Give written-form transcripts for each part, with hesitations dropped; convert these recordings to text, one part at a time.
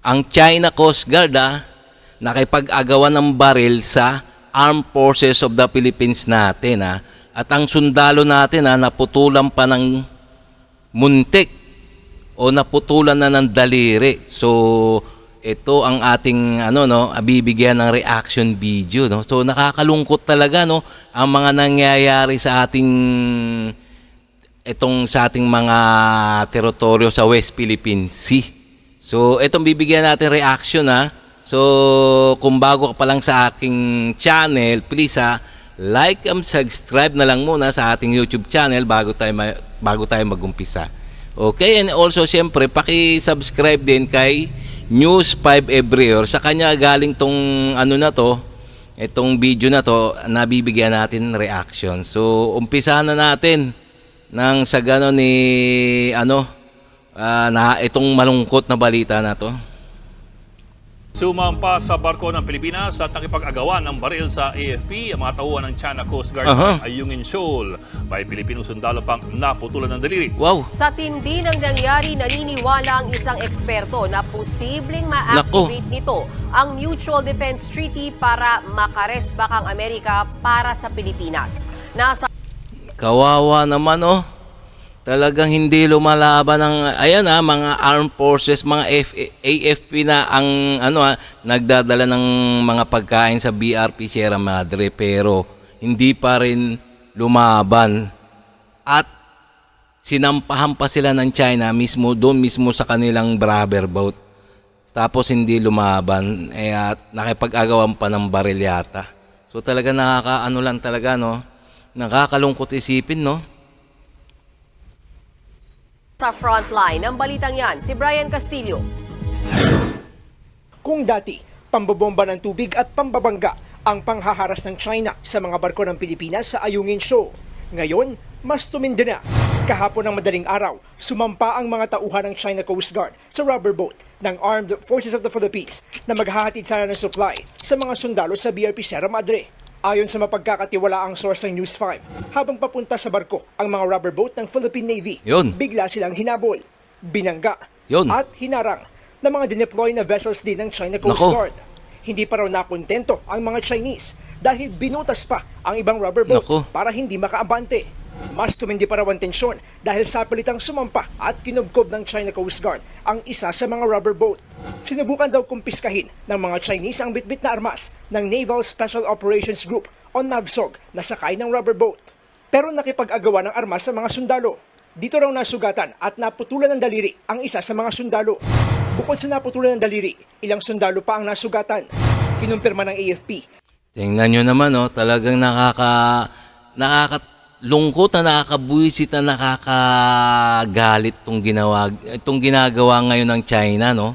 ang China Coast Guard nakipag-agawan ng baril sa Armed Forces of the Philippines natin at ang sundalo natin naputulan pa ng muntik o naputulan na ng daliri. So ito ang ating bibigyan ng reaction video, no. So nakakalungkot talaga, no, ang mga nangyayari sa ating mga teritoryo sa West Philippine Sea. So itong bibigyan natin reaction So kung bago ka pa lang sa aking channel, please like and subscribe na lang muna sa ating YouTube channel bago tayo mag-umpisa. Okay, and also siyempre paki-subscribe din kay News 5 Every Hour. Sa kanya galing tong itong video na to, nabibigyan natin reaction. So umpisa na natin nang sa gano ni itong malungkot na balita na to. Sumampa sa barko ng Pilipinas at nakipag-agawan ng baril sa AFP ang mga tauhan ng China Coast Guard sa Ayungin Shoal. May Pilipinong sundalo pang naputulan ng daliri. Wow! Sa tindi ng nangyari, naniniwala ang isang eksperto na posibleng ma-activate nito ang Mutual Defense Treaty para makaresbak ang Amerika para sa Pilipinas. Kawawa naman, talagang hindi lumalaban ng mga armed forces, mga AFP na ang nagdadala ng mga pagkain sa BRP Sierra Madre, pero hindi pa rin lumaban at sinampahan pa sila ng China doon mismo sa kanilang rubber boat, tapos hindi lumaban at nakipag-agawan pa ng baril yata. So talaga nakakalungkot isipin, no. Sa frontline ng balitang yan, si Brian Castillo. Kung dati, pambobomba ng tubig at pambabangga ang panghaharas ng China sa mga barko ng Pilipinas sa Ayungin Shoal, ngayon, mas tumindi na. Kahapon ng madaling araw, sumampa ang mga tauhan ng China Coast Guard sa rubber boat ng Armed Forces of the Philippines na maghahatid sana ng supply sa mga sundalo sa BRP Sierra Madre. Ayon sa mapagkakatiwalaang source ng News 5, habang papunta sa barko ang mga rubber boat ng Philippine Navy, bigla silang hinabol, binangga at hinarang ng mga dineploy na vessels din ng China Coast Guard. Hindi pa raw nakontento ang mga Chinese dahil binutas pa ang ibang rubber boat para hindi makaabante. Mas tumindi pa raw ang tensyon dahil sapilitang sumampa at kinubkob ng China Coast Guard ang isa sa mga rubber boat. Sinubukan daw kumpiskahin ng mga Chinese ang bitbit na armas ng Naval Special Operations Group o NAVSOG na sakay ng rubber boat. Pero nakipag-agawa ng armas sa mga sundalo. Dito raw nasugatan at naputulan ng daliri ang isa sa mga sundalo. Bukod sa naputulan ng daliri, ilang sundalo pa ang nasugatan. Kinumpirma ng AFP. Tingnan nyo naman, talagang nakakalungkot na nakakabuisit na nakakagalit itong ginagawa ngayon ng China, no?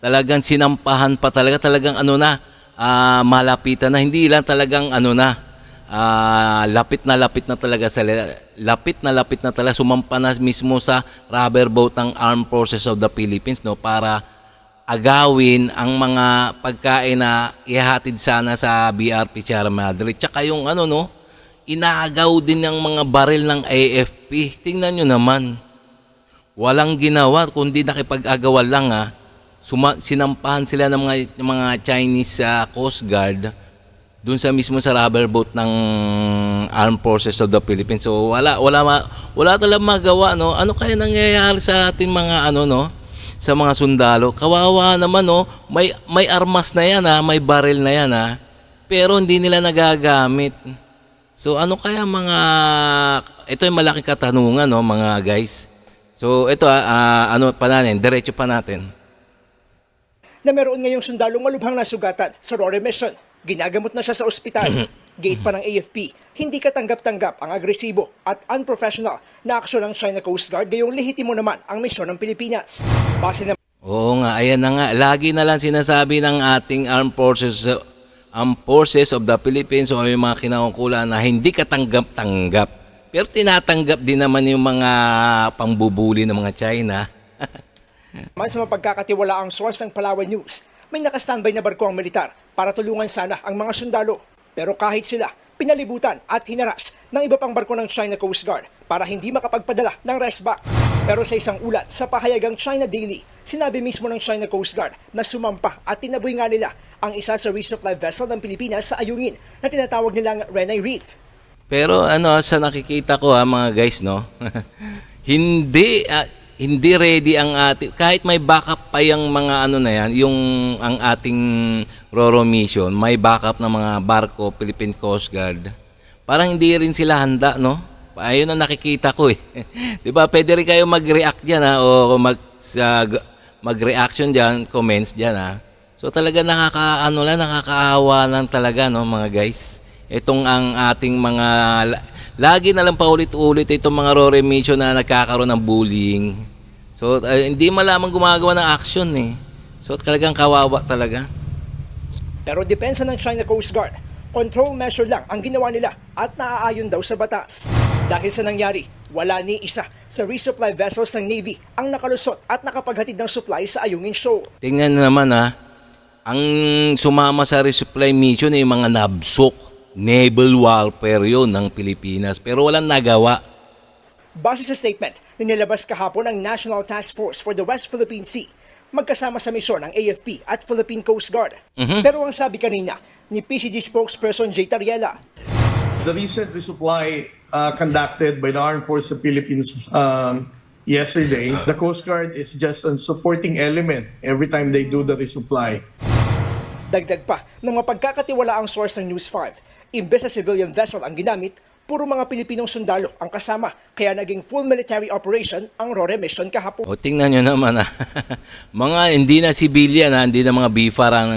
Talagang sinampahan pa talagang malapitan na, hindi lang talagang lapit na lapit na talaga sumampa na mismo sa rubber boat ng Armed Forces of the Philippines, no, para agawin ang mga pagkain na ihahatid sana sa BRP Sierra Madre. Tsaka yung inaagaw din ng mga baril ng AFP. Tingnan nyo naman, walang ginawa kundi nakipag-agawan lang. Sinampahan sila ng mga Chinese Coast Guard dun sa mismo sa rubber boat ng Armed Forces of the Philippines. So wala talagang magawa, no. Ano kaya nangyayari sa ating mga sa mga sundalo? Kawawa naman, may armas na yan, may baril na yan, pero hindi nila nagagamit. So ano kaya ito yung malaking katanungan, mga guys. So ito diretso pa natin. Na meron ngayong sundalong malubhang nasugatan sa RORE mission. Ginagamot na siya sa ospital. Gate pa ng AFP, hindi katanggap-tanggap ang agresibo at unprofessional na aksyon ng China Coast Guard, gayong lehitimo naman ang misyon ng Pilipinas. Base na Oo nga, ayan na nga. Lagi na lang sinasabi ng ating Armed Forces of the Philippines o yung mga kinaukulan na hindi katanggap-tanggap. Pero tinatanggap din naman yung mga pambubuli ng mga China. Man sa mapagkakatiwalaang source ng Palawan News, may nakastandby na barko ang militar para tulungan sana ang mga sundalo. Pero kahit sila, pinalibutan at hinaras ng iba pang barko ng China Coast Guard para hindi makapagpadala ng resback. Pero sa isang ulat sa pahayagang China Daily, Sinabi mismo ng China Coast Guard na sumampa at tinaboy nga nila ang isa sa resupply vessel ng Pilipinas sa Ayungin na tinatawag nilang Renai Reef. Pero sa nakikita ko mga guys, no, hindi ready ang ating, kahit may backup pa yung mga na yan, yung ang ating RoRo mission, may backup ng mga barko, Philippine Coast Guard. Parang hindi rin sila handa, no? Ayun ang nakikita ko eh. 'Di ba? Pwede rin kayo mag-react diyan o mag-reaction diyan, comments diyan. So talaga nakakaawa lang talaga, no, mga guys. Itong ang ating mga lagi na lang paulit-ulit itong mga RoRo mission na nagkakaroon ng bullying. So hindi malamang gumagawa ng action eh. So talagang kawawa talaga. Pero depensa ng China Coast Guard, control measure lang ang ginawa nila at naaayon daw sa batas. Dahil sa nangyari, wala ni isa sa resupply vessels ng Navy ang nakalusot at nakapaghatid ng supply sa Ayungin Shoal. Tingnan nyo naman ang sumama sa resupply mission ay mga nabsok. Naval warfare yun ng Pilipinas pero walang nagawa. Base sa statement na nilabas kahapon ng National Task Force for the West Philippine Sea, magkasama sa misyon ng AFP at Philippine Coast Guard. Pero ang sabi kanina ni PCG spokesperson Jay Tariela, the recent resupply conducted by the Armed Forces of Philippines yesterday, the Coast Guard is just a supporting element every time they do the resupply. dagdag pa ng mapagkakatiwalaang source ng News 5, imbes sa civilian vessel ang ginamit, puro mga Pilipinong sundalo ang kasama, kaya naging full military operation ang RoRo mission kahapon. O tingnan nyo naman mga hindi na civilian hindi na mga BIFAR ang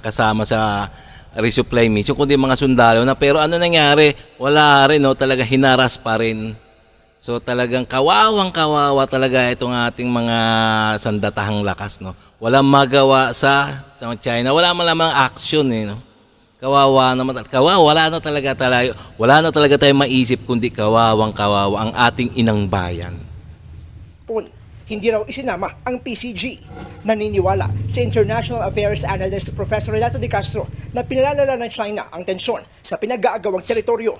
kasama sa resupply mission, kundi mga sundalo na. Pero ano nangyari? Wala rin, no? Talaga hinaras pa rin. So talagang kawawa talaga itong ating mga sandatahang lakas, no? Walang magawa sa China, wala malamang action no? Kawawa naman, wala na talaga tayong maisip kundi kawawa ang ating inang bayan. Hindi raw isinama ang PCG. Naniniwala si International Affairs Analyst Professor Renato De Castro na pinalalala ng China ang tensyon sa pinag-aagawang teritoryo.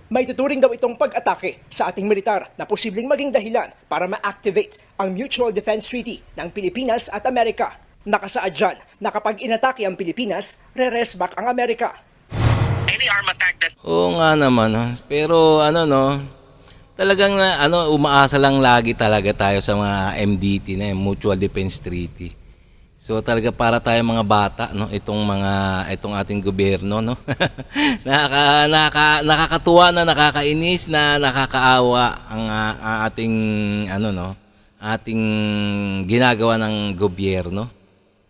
May tuturing daw itong pag-atake sa ating militar na posibleng maging dahilan para ma-activate ang Mutual Defense Treaty ng Pilipinas at Amerika. Nakasaad dyan na kapag inatake ang Pilipinas, re-rest back ang Amerika. Any arm attack that Oo nga naman, pero talagang umaasa lang lagi talaga tayo sa mga MDT na Mutual Defense Treaty. So talaga para tayo mga bata, no, itong ating gobyerno, no. Nakakatuwa na, nakakainis na, nakakaawa ang ating ating ginagawa ng gobyerno.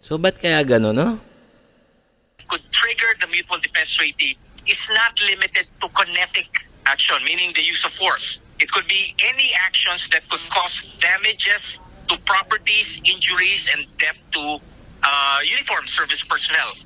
So ba't kaya gano'n, no? could trigger the Mutual Defense Treaty is not limited to kinetic action, meaning the use of force. It could be any actions that could cause damages to properties, injuries, and death to uniformed service personnel.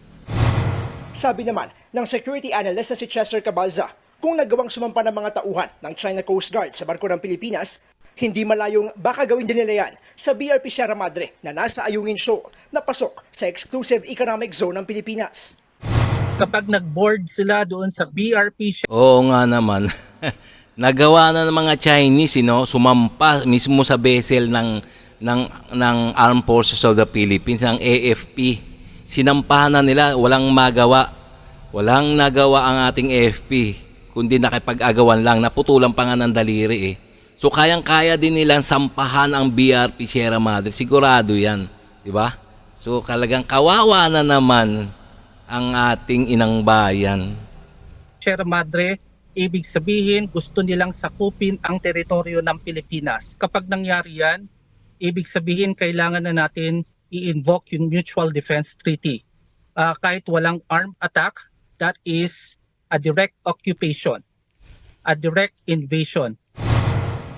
Sabi naman ng security analyst na si Chester Cabalza, kung nagawang sumampa ng mga tauhan ng China Coast Guard sa barko ng Pilipinas, hindi malayong baka gawin din nila yan sa BRP Sierra Madre na nasa Ayungin Shoal na pasok sa exclusive economic zone ng Pilipinas. Kapag nag-board sila doon sa BRP Oo nga naman. Nagawa na ng mga Chinese, sumampa mismo sa vessel ng Armed Forces of the Philippines, ng AFP. Sinampahan na nila, walang magawa. Walang nagawa ang ating AFP, kundi nakipag-agawan lang, naputulan pa nga ng daliri So kayang-kaya din nilang sampahan ang BRP Sierra Madre, sigurado yan, di ba? So talagang kawawa na naman ang ating inang bayan. Sierra Madre, ibig sabihin gusto nilang sakupin ang teritoryo ng Pilipinas. Kapag nangyari yan, ibig sabihin kailangan na natin i-invoke yung Mutual Defense Treaty. Kahit walang armed attack, that is a direct occupation, a direct invasion.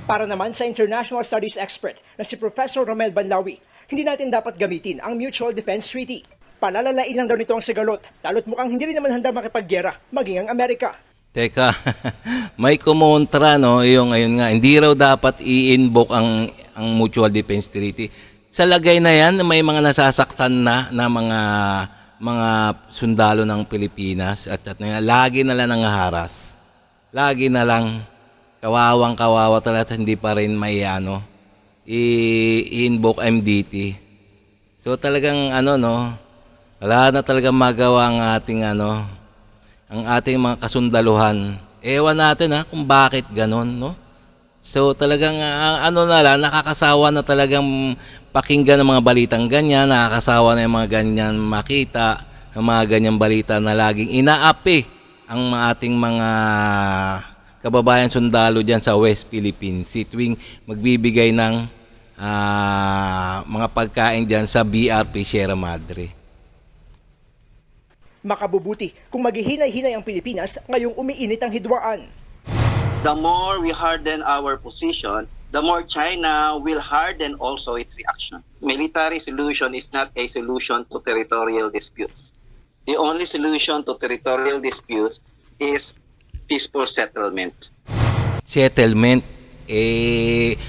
Para naman sa international studies expert na si Professor Romel Banlawi, hindi natin dapat gamitin ang Mutual Defense Treaty. Palalalain lang daw nito ang sigalot, lalo't mukhang hindi rin naman handa makipaggera, maging ang Amerika. Teka, may kumontra, yung ayun nga, hindi raw dapat i-invoke ang Mutual Defense Treaty. Sa lagay na yan, may mga nasasaktan na mga sundalo ng Pilipinas at lagi na lang nangaharas. Lagi na lang kawawa talaga, hindi pa rin may i-invoke MDT. So talagang ano no, wala na talagang magawa ang ating ano, ang ating mga kasundaluhan. Ewan natin kung bakit ganon, no? So talagang ano na lang, nakakasawa na talagang pakinggan ng mga balitang ganyan, nakakasawa na yung mga ganyan makita, ng mga ganyang balita na laging inaapi ang ating mga kababayan sundalo dyan sa West Philippines Sea tuwing magbibigay ng mga pagkain dyan sa BRP Sierra Madre. Makabubuti kung maghihinay-hinay ang Pilipinas ngayong umiinit ang hidwaan. The more we harden our position, the more China will harden also its reaction. Military solution is not a solution to territorial disputes. The only solution to territorial disputes is peaceful settlement. Settlement,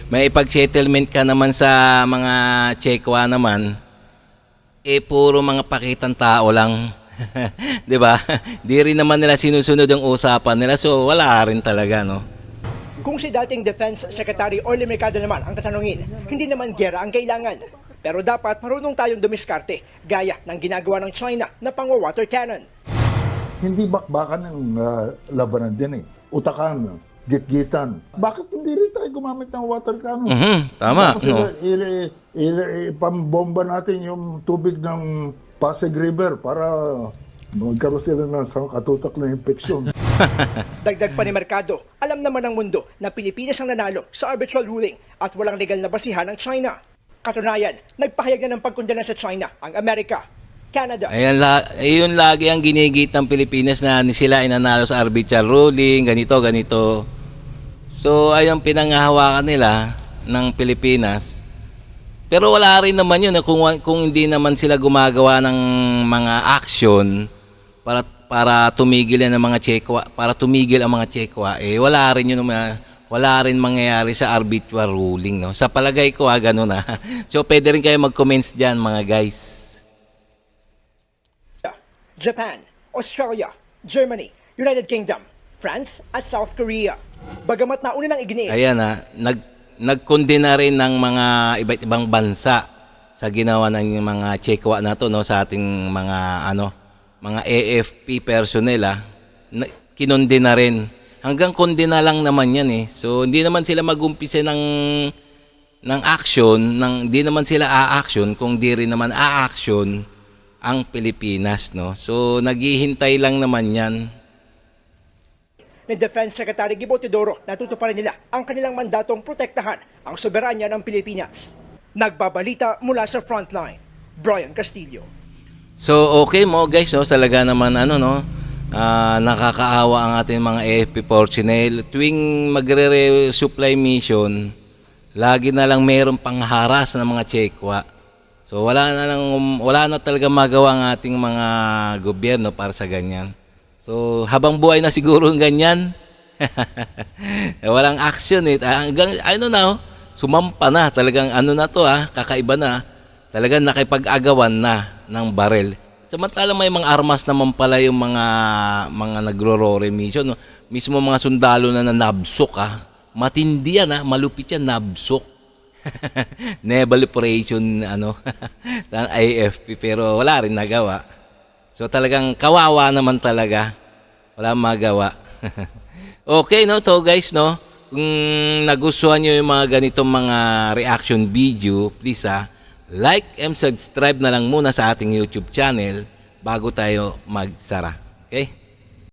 may ipag-settlement ka naman sa mga Chekwa naman, puro mga pakitang tao lang. 'Di ba? Di rin naman nila sinusunod ang usapan nila, so wala rin talaga, no? Kung si dating Defense Secretary Orly Mercado naman ang tatanungin, hindi naman giyera ang kailangan. Pero dapat marunong tayong dumiskarte, gaya ng ginagawa ng China na pang-water cannon. Hindi bakbakan ng labanan din utakan, gitgitan. Bakit hindi rin tayo gumamit ng water cannon? Tama. Kasi No? pambomba natin yung tubig ng Pasig River para magkaroon sila ng katutak na infeksyon. Dagdag pa ni Mercado, alam naman ng mundo na Pilipinas ang nanalo sa arbitral ruling at walang legal na basihan ng China. Katunayan, nagpahayag na ng pagkondena sa China ang Amerika, Canada. Ayun lagi ang ginigit ng Pilipinas na sila inanalo sa arbitral ruling, ganito. So ayun pinanghahawakan nila ng Pilipinas. Pero wala rin naman yun kung hindi naman sila gumagawa ng mga action para tumigil ang mga Chekwa, wala rin yun, wala rin mangyayari sa arbitral ruling, no. Sa palagay ko ganun na. So pwede rin kayo mag-comments diyan, mga guys. Japan, Australia, Germany, United Kingdom, France at South Korea. Bagamat nauna ng iginiit, Ayan nagkondena rin ng mga iba't ibang bansa sa ginawa ng mga Chekwa na to, no, sa ating mga mga AFP personnel kinondena rin. Hanggang kondena lang naman yan So hindi naman sila magumpisa ng action, hindi naman sila a-action kung di rin naman a-action ang Pilipinas, no. So naghihintay lang naman yan. ni Defense Secretary Gibo Teodoro, natutuparan nila ang kanilang mandatong protektahan ang soberanya ng Pilipinas. Nagbabalita mula sa frontline, Brian Castillo. So okay mo guys, no, talaga naman nakakaawa ang ating mga AFP personnel. Tuwing magre-resupply mission, lagi na lang mayroong pangharas ng mga Chekwa. So wala na talaga magawa ang ating mga gobyerno para sa ganyan. So habang buhay na siguro ng ganyan. Walang action hanggang sumampa na talagang kakaiba na. Talagang nakipag-agawan na ng barel. Samantalang may mga armas naman pala yung mga nagro-rore mission, no? Mismo mga sundalo na nabsok Matindi yan malupit yan, nabsok. Naval operation sa AFP, pero wala rin nagawa. So talagang kawawa naman talaga. Wala magawa. Okay, no, to guys, no. Kung nagustuhan niyo yung mga ganitong mga reaction video, please like and subscribe na lang muna sa ating YouTube channel bago tayo magsara. Okay?